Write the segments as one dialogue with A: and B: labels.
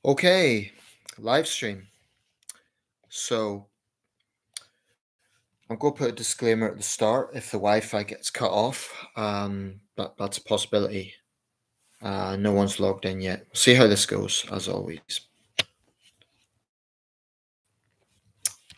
A: Okay, live stream. So I'm going to put a disclaimer at the start if the Wi-Fi gets cut off. That's a possibility. No one's logged in yet. We'll see how this goes, as always.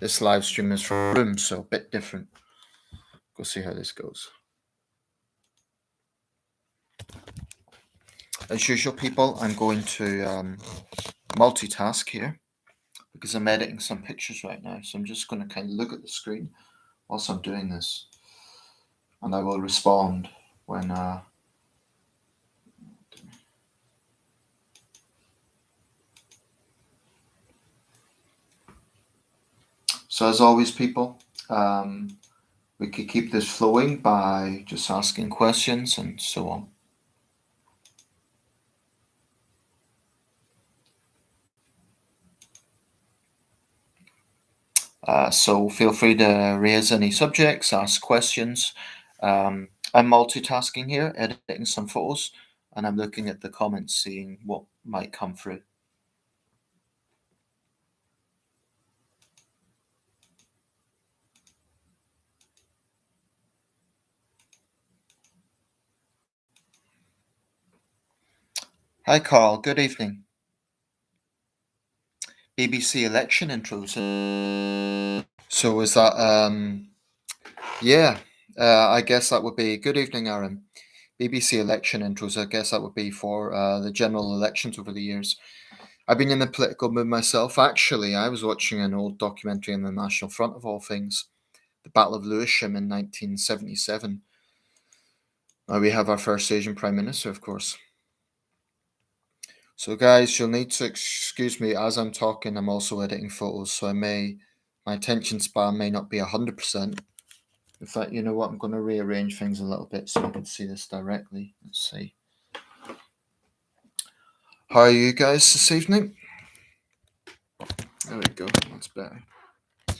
A: This live stream is from a room, so a bit different. We'll see how this goes. As usual, people, I'm going to multitask here because I'm editing some pictures right now. So I'm just going to kind of look at the screen whilst I'm doing this, and I will respond when. So as always, people, we could keep this flowing by just asking questions and so on. So feel free to raise any subjects, ask questions. I'm multitasking here, editing some photos, and I'm looking at the comments, seeing what might come through. Hi, Carl. Good evening. BBC election intros. So is that? Yeah. I guess that would be. Good evening, Aaron. BBC election intros. I guess that would be for the general elections over the years. I've been in the political mood myself. Actually, I was watching an old documentary on the National Front of all things, the Battle of Lewisham in 1977. We have our first Asian Prime Minister, of course. So, guys, you'll need to excuse me as I'm talking. I'm also editing photos, so my attention span may not be 100%. In fact, you know what? I'm going to rearrange things a little bit so you can see this directly. Let's see. How are you guys this evening? There we go. That's better. I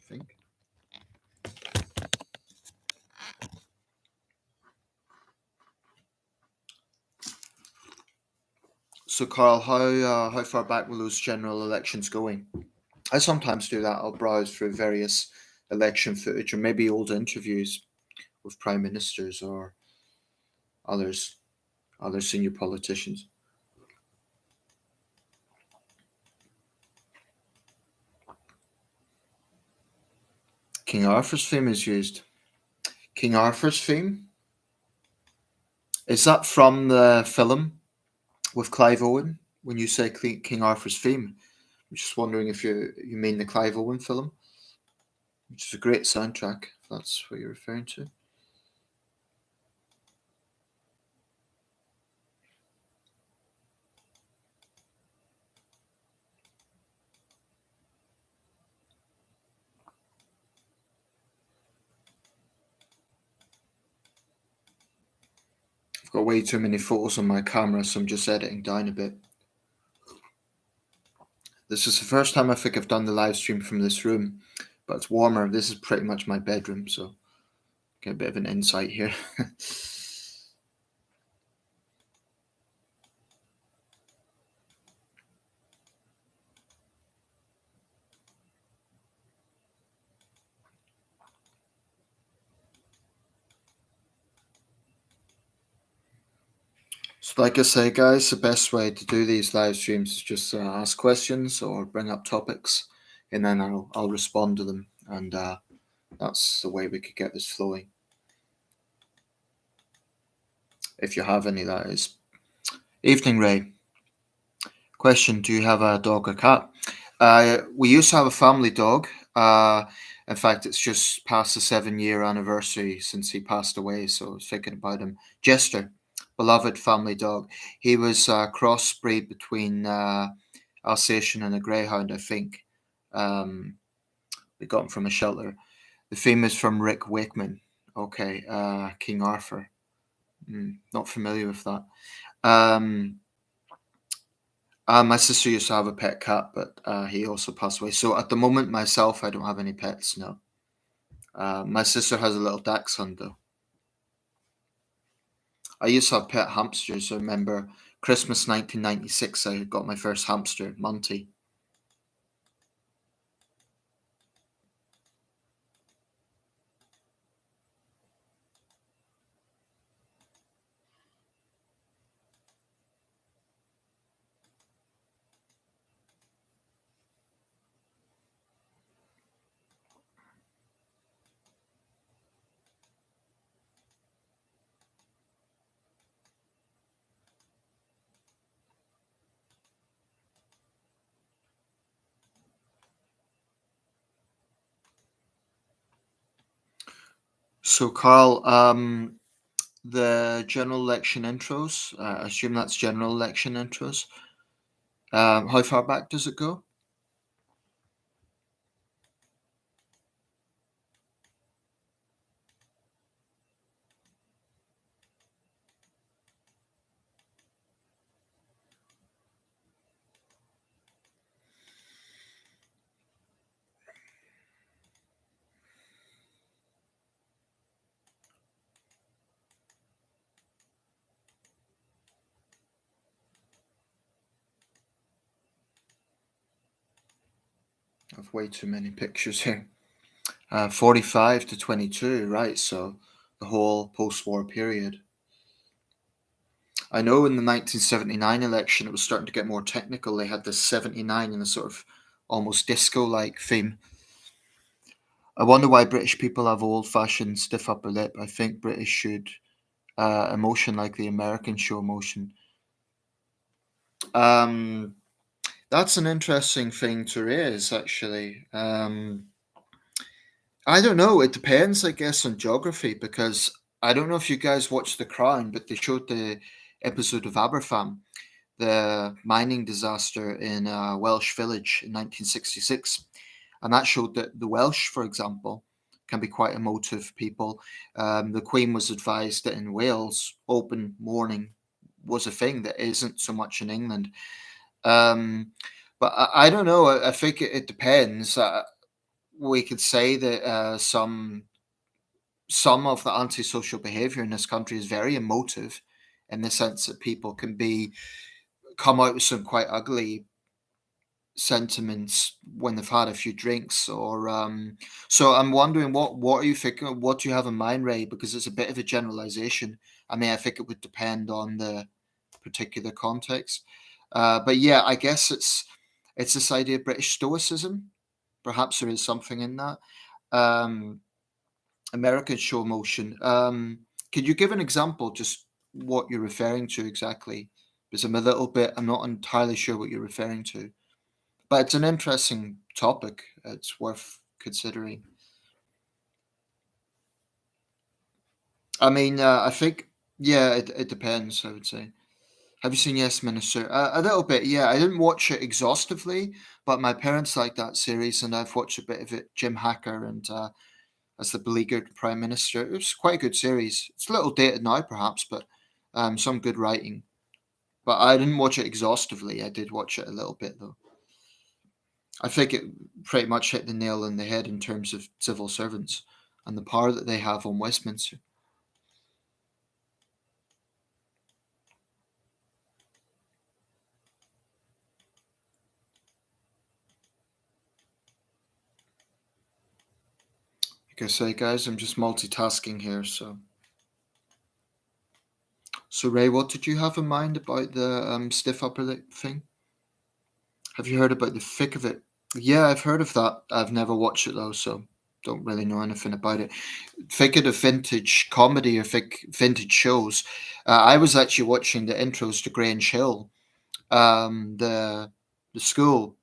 A: think. So, Carl, how far back will those general elections going? I sometimes do that. I'll browse through various election footage or maybe old interviews with prime ministers or others, other senior politicians. King Arthur's theme is used. King Arthur's theme? Is that from the film with Clive Owen? When you say King Arthur's theme, I'm just wondering if you mean the Clive Owen film, which is a great soundtrack. If that's what you're referring to. I've got way too many photos on my camera, so I'm just editing down a bit. This is the first time I think I've done the live stream from this room, but it's warmer. This is pretty much my bedroom, so get a bit of an insight here. So, like I say, guys, the best way to do these live streams is just ask questions or bring up topics, and then I'll respond to them, and that's the way we could get this flowing. If you have any, that is. Evening, Ray. Question: do you have a dog or cat? We used to have a family dog. In fact, it's just past the 7-year anniversary since he passed away, so I was thinking about him. Jester, beloved family dog. He was a crossbreed between Alsatian and a Greyhound, I think. We got him from a shelter. The theme is from Rick Wakeman. Okay, King Arthur. Not familiar with that. My sister used to have a pet cat, but he also passed away. So at the moment, myself, I don't have any pets. No. My sister has a little dachshund though. I used to have pet hamsters. I remember Christmas 1996, I got my first hamster, Monty. So, Carl, the general election intros, I assume that's general election intros. How far back does it go? I have way too many pictures here. 45 to 22, right? So the whole post-war period. I know in the 1979 election, it was starting to get more technical. They had this 79 and a sort of almost disco-like theme. I wonder why British people have old-fashioned stiff upper lip. I think British should emotion like the Americans show emotion. Um, that's an interesting thing to raise, actually. I don't know. It depends, I guess, on geography because I don't know if you guys watched The Crown, but they showed the episode of Aberfan, the mining disaster in a Welsh village in 1966. And that showed that the Welsh, for example, can be quite emotive people. The Queen was advised that in Wales, open mourning was a thing that isn't so much in England. Um, but I don't know. I think it depends. We could say that some of the antisocial behavior in this country is very emotive, in the sense that people can be come out with some quite ugly sentiments when they've had a few drinks or so I'm wondering what are you thinking, what do you have in mind, Ray, because it's a bit of a generalization. I mean, I think it would depend on the particular context, but yeah, I guess it's this idea of British stoicism. Perhaps there is something in that. um American show motion. Could you give an example, just what you're referring to exactly? Because I'm not entirely sure what you're referring to. But it's an interesting topic. It's worth considering. I mean, I think, yeah, it depends, I would say. Have you seen Yes Minister? A little bit, yeah. I didn't watch it exhaustively, but my parents like that series, and I've watched a bit of it. Jim Hacker and as the beleaguered prime minister. It was quite a good series. It's a little dated now, perhaps, but some good writing. But I didn't watch it exhaustively. I did watch it a little bit, though. I think it pretty much hit the nail on the head in terms of civil servants and the power that they have on Westminster. Like I say, guys, I'm just multitasking here. So Ray, what did you have in mind about the stiff upper lip thing? Have you heard about the thick of it? Yeah, I've heard of that. I've never watched it though, so don't really know anything about it. Thinking of vintage comedy or vintage shows, I was actually watching the intros to Grange Hill, the school,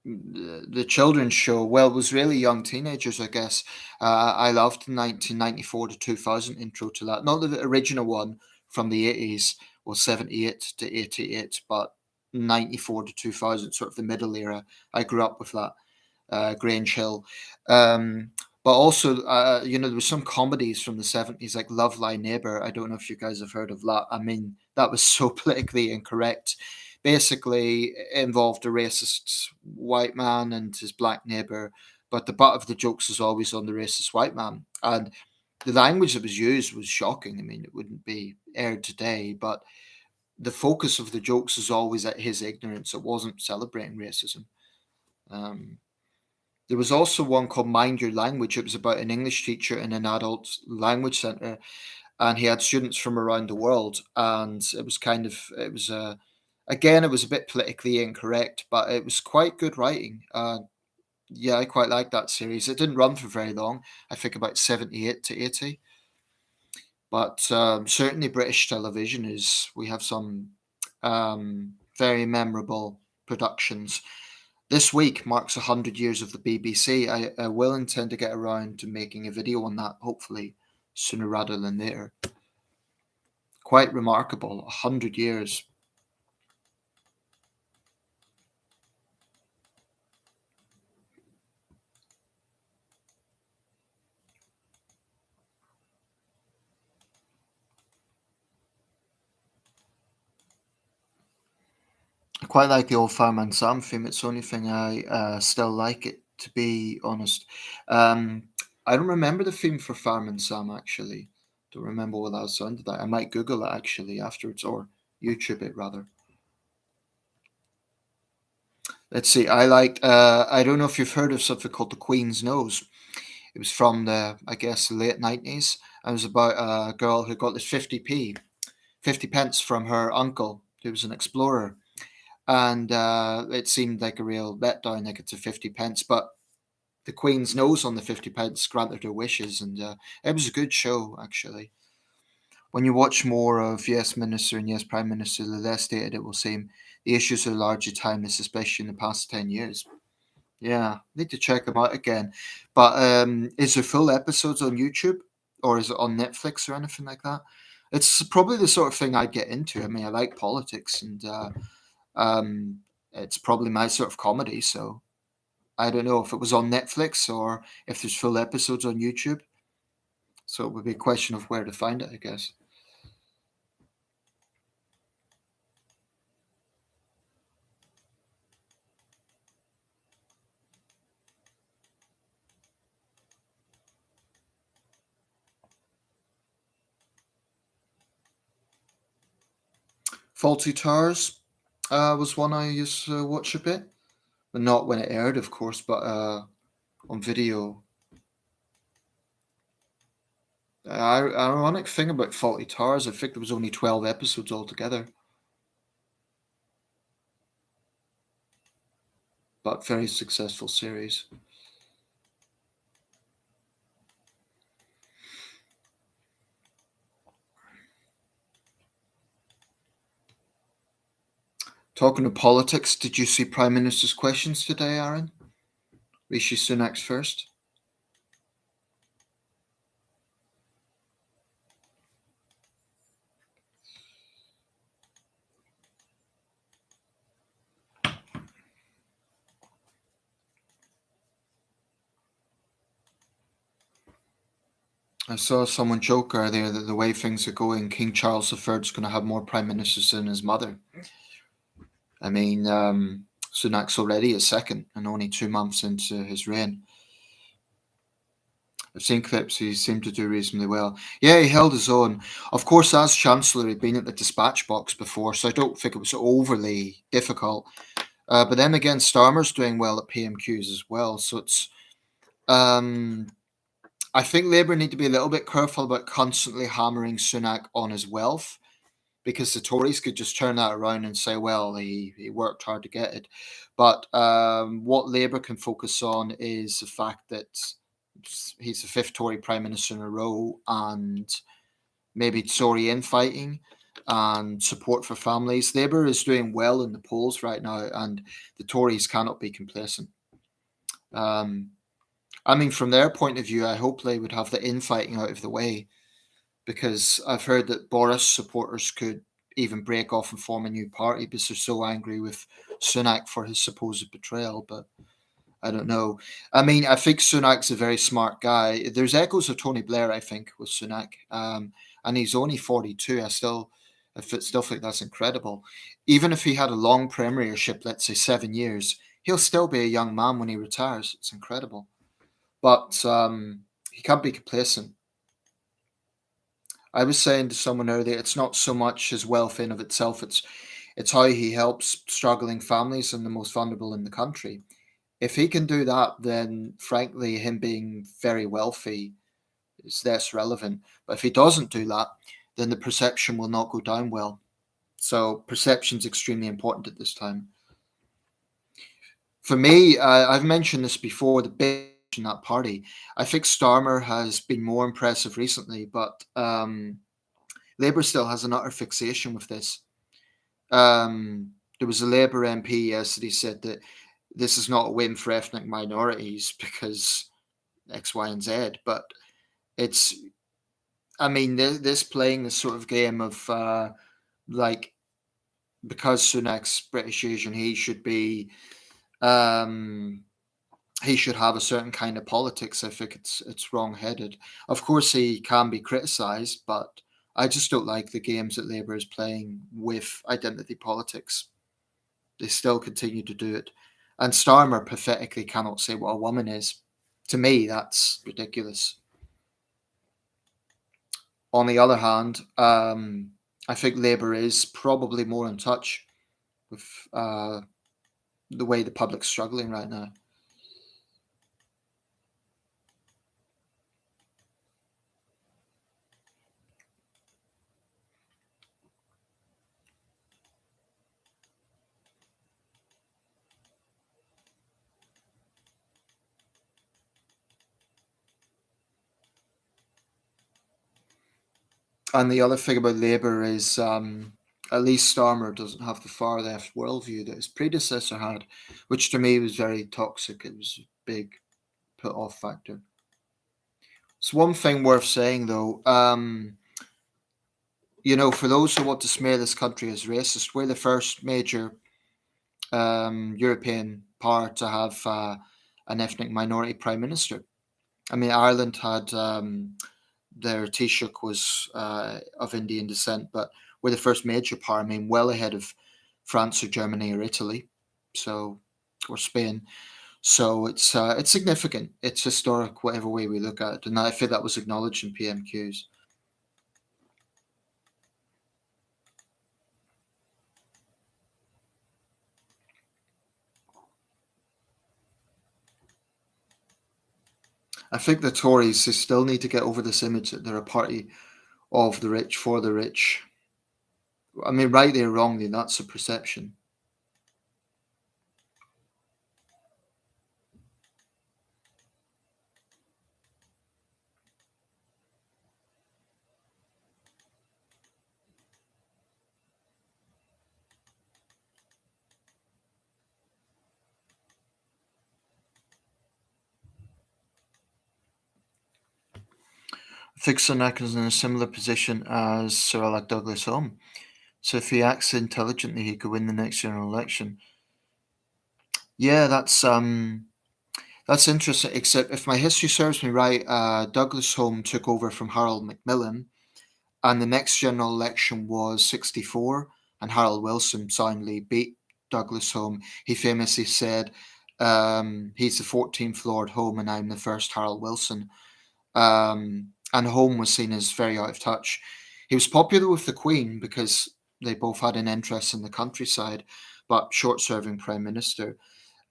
A: the children's show. Well, it was really young teenagers, I guess. I loved the 1994 to 2000 intro to that. Not the original one from the 80s or 78 to 88, but 94 to 2000, sort of the middle era. I grew up with that. Grange Hill. But also, there was some comedies from the 70s, like Love Thy Neighbor. I don't know if you guys have heard of that. I mean, that was so politically incorrect. Basically, it involved a racist white man and his black neighbor, but the butt of the jokes is always on the racist white man. And the language that was used was shocking. I mean, it wouldn't be aired today, but the focus of the jokes is always at his ignorance. It wasn't celebrating racism. Um, there was also one called Mind Your Language. It was about an English teacher in an adult language center, and he had students from around the world. And it was kind of, it was again, it was a bit politically incorrect, but it was quite good writing. Yeah, I quite like that series. It didn't run for very long. I think about 78 to 80. But certainly British television is, we have some very memorable productions. This week marks 100 years of the BBC. I will intend to get around to making a video on that, hopefully sooner rather than later. Quite remarkable, 100 years. I quite like the old Fireman Sam theme. It's the only thing I still like it, to be honest. I don't remember the theme for Fireman Sam, actually. Don't remember what that sounded like. I might Google it actually afterwards, or YouTube it rather. Let's see. I liked. I don't know if you've heard of something called the Queen's Nose. It was from the, I guess, the late 90s. It was about a girl who got this 50 pence from her uncle, who was an explorer, and it seemed like a real letdown. Like, it's a 50 pence, but the Queen's nose on the 50 pence granted her wishes, and it was a good show actually. When you watch more of Yes Minister and Yes Prime Minister, the less dated it will seem. The issues are largely timeless, especially in the past 10 years. Yeah, need to check them out again. But is there full episodes on YouTube, or is it on Netflix or anything like that? It's probably the sort of thing I'd get into. I mean, I like politics, and um, it's probably my sort of comedy. So I don't know if it was on Netflix or if there's full episodes on YouTube. So it would be a question of where to find it, I guess. Faulty Towers was one I used to watch a bit, but not when it aired, of course, but on video. Ironic thing about Faulty Towers, I think there was only 12 episodes altogether, but very successful series. Talking of politics, did you see Prime Minister's questions today, Aaron? Rishi Sunak's first. I saw someone joke earlier that the way things are going, King Charles III is going to have more prime ministers than his mother. I mean, Sunak's already a second and only 2 months into his reign. I've seen clips, he seemed to do reasonably well. Yeah, he held his own. Of course, as Chancellor, he'd been at the dispatch box before, so I don't think it was overly difficult. But then again, Starmer's doing well at PMQs as well, so it's. I think Labour need to be a little bit careful about constantly hammering Sunak on his wealth, because the Tories could just turn that around and say, well, he worked hard to get it. But what Labour can focus on is the fact that he's the fifth Tory Prime Minister in a row, and maybe Tory infighting and support for families. Labour is doing well in the polls right now, and the Tories cannot be complacent. Um, I mean, from their point of view, I hope they would have the infighting out of the way, because I've heard that Boris supporters could even break off and form a new party because they're so angry with Sunak for his supposed betrayal. But I don't know. I mean, I think Sunak's a very smart guy. There's echoes of Tony Blair, I think, with Sunak, and he's only 42. I still think that's incredible. Even if he had a long premiership, let's say 7 years, he'll still be a young man when he retires. It's incredible. But he can't be complacent. I was saying to someone earlier, it's not so much his wealth in of itself, it's how he helps struggling families and the most vulnerable in the country. If he can do that, then frankly, him being very wealthy is less relevant. But if he doesn't do that, then the perception will not go down well. So perception is extremely important at this time. For me, I've mentioned this before. The big in that party, I think Starmer has been more impressive recently, but Labour still has an utter fixation with this. There was a Labour MP yesterday said that this is not a win for ethnic minorities because X, Y, and Z, but it's, I mean, this playing this sort of game of like, because Sunak's British Asian, um, he should have a certain kind of politics. I think it's wrong headed. Of course, he can be criticised, but I just don't like the games that Labour is playing with identity politics. They still continue to do it. And Starmer pathetically cannot say what a woman is. To me, that's ridiculous. On the other hand, I think Labour is probably more in touch with the way the public's struggling right now. And the other thing about Labour is at least Starmer doesn't have the far left worldview that his predecessor had, which to me was very toxic. It was a big put off factor. It's one thing worth saying though. For those who want to smear this country as racist, we're the first major European power to have an ethnic minority prime minister. I mean, Ireland had their Taoiseach was of Indian descent, but we're the first major power. I mean, well ahead of France or Germany or Italy, so or Spain. So it's significant. It's historic, whatever way we look at it, and I feel that was acknowledged in PMQs. I think the Tories they still need to get over this image that they're a party of the rich for the rich. I mean, rightly or wrongly, that's a perception. I think Sunak is in a similar position as Sir Alec Douglas Home. So if he acts intelligently, he could win the next general election. Yeah, that's interesting. Except if my history serves me right, Douglas Home took over from Harold Macmillan, and the next general election was '64, and Harold Wilson soundly beat Douglas Home. He famously said, "He's the 14th Lord Home, and I'm the first Harold Wilson." And Home was seen as very out of touch. He was popular with the Queen because they both had an interest in the countryside, but short-serving prime minister.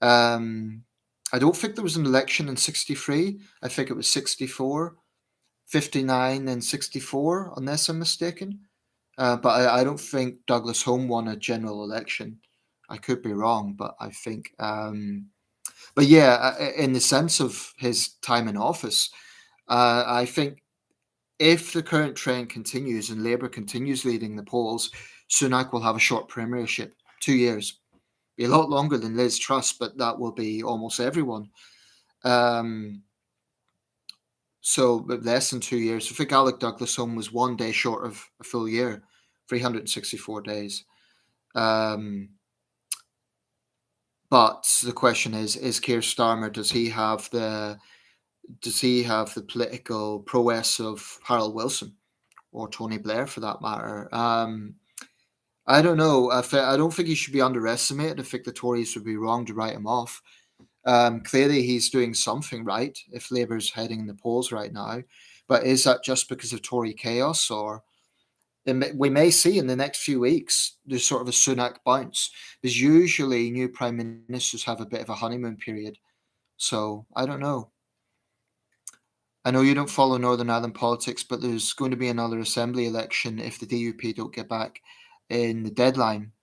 A: Um, I don't think there was an election in '63. I think it was '64, '59, and '64, unless I'm mistaken. But I don't think Douglas Home won a general election. I could be wrong, but I think. But yeah, in the sense of his time in office, I think if the current trend continues and Labour continues leading the polls, Sunak will have a short premiership, 2 years. Be a lot longer than Liz Truss, but that will be almost everyone. Um, so less than 2 years. I think Alec Douglas Home was 1 day short of a full year, 364 days. Um, but the question is Keir Starmer, does he have the political prowess of Harold Wilson or Tony Blair for that matter? I don't know. I don't think he should be underestimated. I think the Tories would be wrong to write him off. Clearly, he's doing something right if Labour's heading in the polls right now. But is that just because of Tory chaos, or we may see in the next few weeks there's sort of a Sunak bounce? Because usually new prime ministers have a bit of a honeymoon period. So I don't know. I know you don't follow Northern Ireland politics, but there's going to be another assembly election if the DUP don't get back in the deadline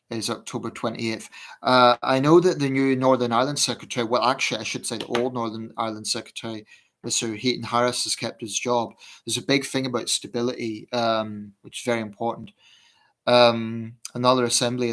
A: is October 28th. I know that the new Northern Ireland Secretary, well, actually, I should say the old Northern Ireland Secretary, Mr. Heaton Harris, has kept his job. There's a big thing about stability, which is very important. Another assembly